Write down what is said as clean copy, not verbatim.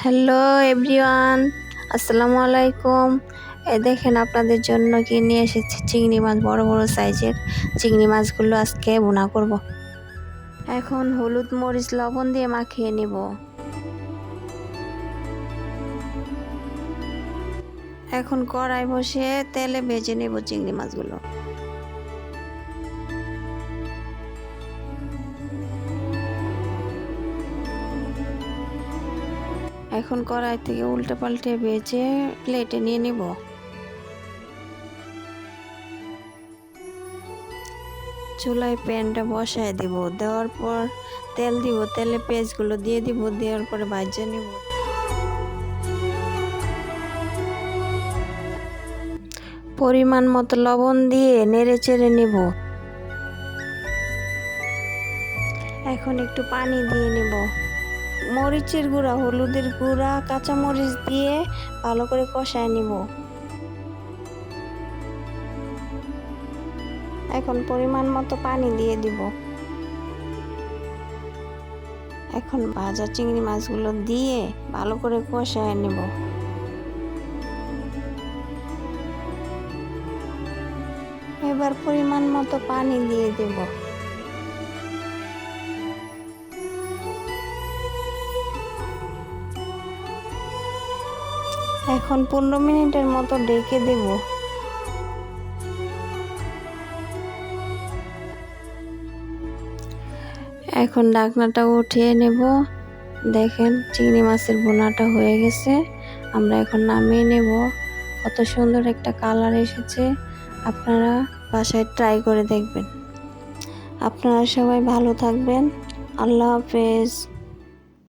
Hello everyone, আসসালামু আলাইকুম। দেখেন আপনাদের জন্য কি নিয়ে এসেছি, চিংড়ি মাছ, বড় বড় সাইজের চিংড়ি মাছগুলো আজকে ভুনা করব। এখন হলুদ মরিচ লবণ দিয়ে মাখিয়ে নিব। এখন কড়াই বসিয়ে তেলে ভেজে নেব চিংড়ি মাছগুলো। এখন কড়াই থেকে উল্টে পাল্টে ভেজে প্লেটে নিয়ে নিব। চুলায় প্যানটা বসায় দিব, দেওয়ার পর তেল দিব, তেলে পেঁয়াজগুলো দিয়ে দিব, দেওয়ার পরে ভাজে নিব। পরিমাণ মতো লবণ দিয়ে নেড়ে চেড়ে নিব। এখন একটু পানি দিয়ে নিব। মরিচের গুঁড়া, হলুদের গুঁড়া, কাঁচা মরিচ দিয়ে ভালো করে কষায় নিব। এখন পরিমাণ মতো পানি দিয়ে দিব। এখন ভাজা চিংড়ি মাছগুলো দিয়ে ভালো করে কষায় নিব। এবার পরিমাণ মতো পানি দিয়ে দেব। এখন 15 মিনিটের মতো ঢেকে দেব। এখন ঢাকনাটা উঠিয়ে নেব। দেখেন চিংড়ি মাছের ভুনাটা হয়ে গেছে। আমরা এখন নামিয়ে নেব। কত সুন্দর একটা কালার এসেছে। আপনারা বাসায় ট্রাই করে দেখবেন। আপনারা সবাই ভালো থাকবেন। আল্লাহ হাফেজ।